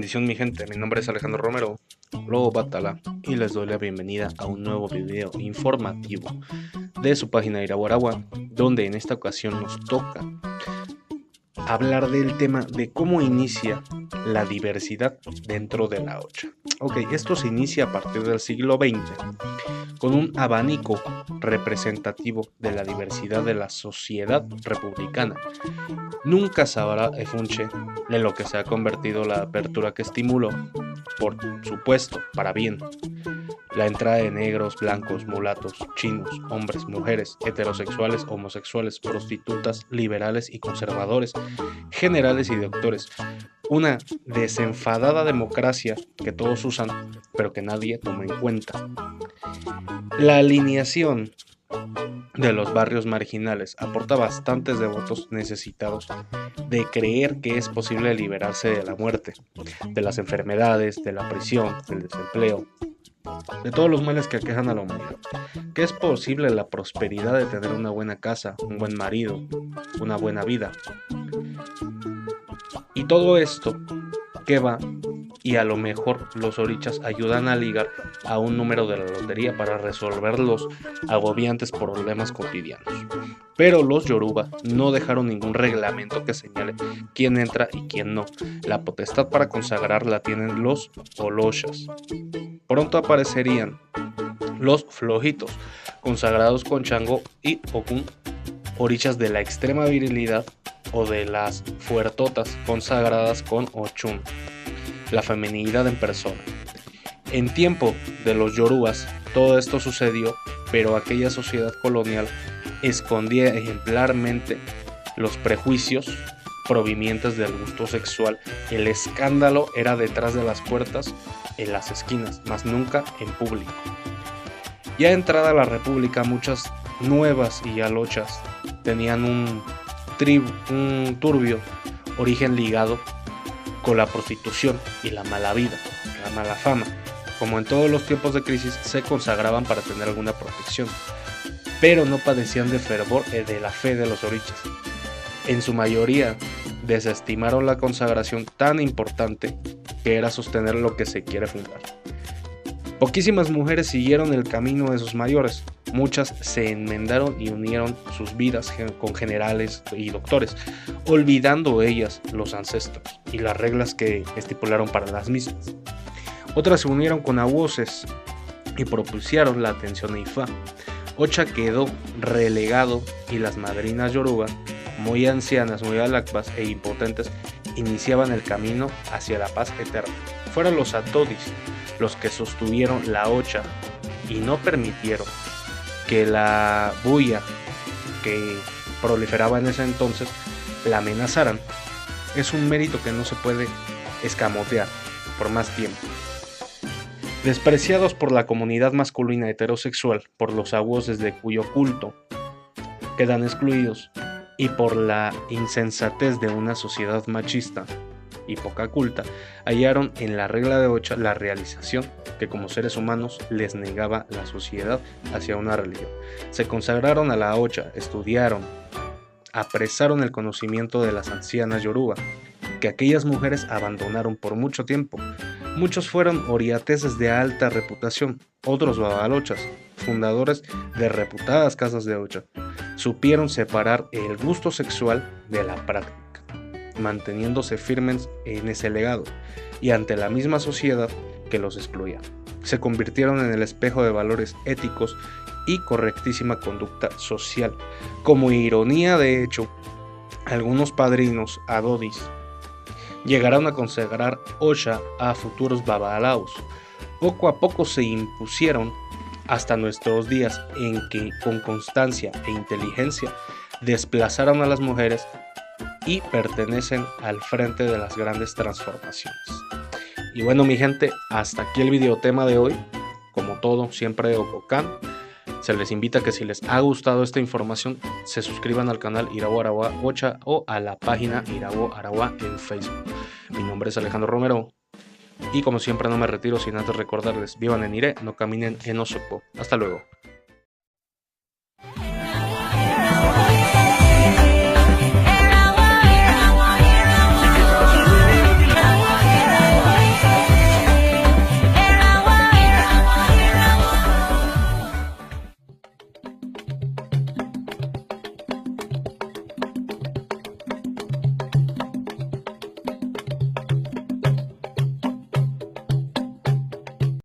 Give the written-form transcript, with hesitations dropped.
bendición mi gente, mi nombre es Alejandro Romero, Lobo Batala, y les doy la bienvenida a un nuevo video informativo de su página Iraguaragua, donde en esta ocasión nos toca hablar del tema de cómo inicia la diversidad dentro de la OCHA. Ok, esto se inicia a partir del siglo XX con un abanico representativo de la diversidad de la sociedad republicana. Nunca sabrá Efunche en lo que se ha convertido la apertura que estimuló, por supuesto, para bien, la entrada de negros, blancos, mulatos, chinos, hombres, mujeres, heterosexuales, homosexuales, prostitutas, liberales y conservadores, generales y doctores. Una desenfadada democracia que todos usan, pero que nadie toma en cuenta. La alineación de los barrios marginales aporta bastantes devotos necesitados de creer que es posible liberarse de la muerte, de las enfermedades, de la prisión, del desempleo, de todos los males que aquejan a la humanidad, que es posible la prosperidad de tener una buena casa, un buen marido, una buena vida. Y todo esto que va, y a lo mejor los orichas ayudan a ligar a un número de la lotería para resolver los agobiantes problemas cotidianos. Pero los yoruba no dejaron ningún reglamento que señale quién entra y quién no. La potestad para consagrar la tienen los oloshas. Pronto aparecerían los flojitos, consagrados con Chango y Okun, orichas de la extrema virilidad, o de las fuertotas, consagradas con Ochun, la feminidad en persona. En tiempo de los yorubas todo esto sucedió, pero aquella sociedad colonial escondía ejemplarmente los prejuicios provenientes del gusto sexual. El escándalo era detrás de las puertas, en las esquinas, mas nunca en público. Ya entrada la república, muchas nuevas y alochas tenían un turbio origen ligado con la prostitución y la mala vida, la mala fama. Como en todos los tiempos de crisis, se consagraban para tener alguna protección, pero no padecían de fervor de la fe de los orichas. En su mayoría desestimaron la consagración tan importante que era sostener lo que se quiere fundar. Poquísimas mujeres siguieron el camino de sus mayores. Muchas se enmendaron y unieron sus vidas con generales y doctores, olvidando ellas los ancestros y las reglas que estipularon para las mismas. Otras se unieron con aguoses y propusieron la atención a Ifá. Ocha quedó relegado y las madrinas yoruba, muy ancianas, muy alacpas e impotentes, iniciaban el camino hacia la paz eterna. Fueron los atodis los que sostuvieron la Ocha y no permitieron que la bulla que proliferaba en ese entonces la amenazaran. Es un mérito que no se puede escamotear por más tiempo. Despreciados por la comunidad masculina heterosexual, por los aguoses de cuyo culto quedan excluidos, y por la insensatez de una sociedad machista y poca culta, hallaron en la regla de Ocha la realización que como seres humanos les negaba la sociedad hacia una religión. Se consagraron a la Ocha, estudiaron, apresaron el conocimiento de las ancianas yoruba, que aquellas mujeres abandonaron por mucho tiempo. Muchos fueron oriateses de alta reputación, otros babalochas, fundadores de reputadas casas de Ocha. Supieron separar el gusto sexual de la práctica, manteniéndose firmes en ese legado y ante la misma sociedad que los excluía. Se convirtieron en el espejo de valores éticos y correctísima conducta social. Como ironía, de hecho, algunos padrinos adodis llegaron a consagrar Ocha a futuros babalaos. Poco a poco se impusieron hasta nuestros días, en que con constancia e inteligencia desplazaron a las mujeres y pertenecen al frente de las grandes transformaciones. Y bueno mi gente, hasta aquí el videotema de hoy. Como todo, siempre de Ococán. Se les invita a que si les ha gustado esta información, se suscriban al canal Iraguaragua Ocha o a la página Iraguaragua en Facebook. Mi nombre es Alejandro Romero y como siempre no me retiro sin antes recordarles: vivan en Ire, no caminen en Osopo. Hasta luego.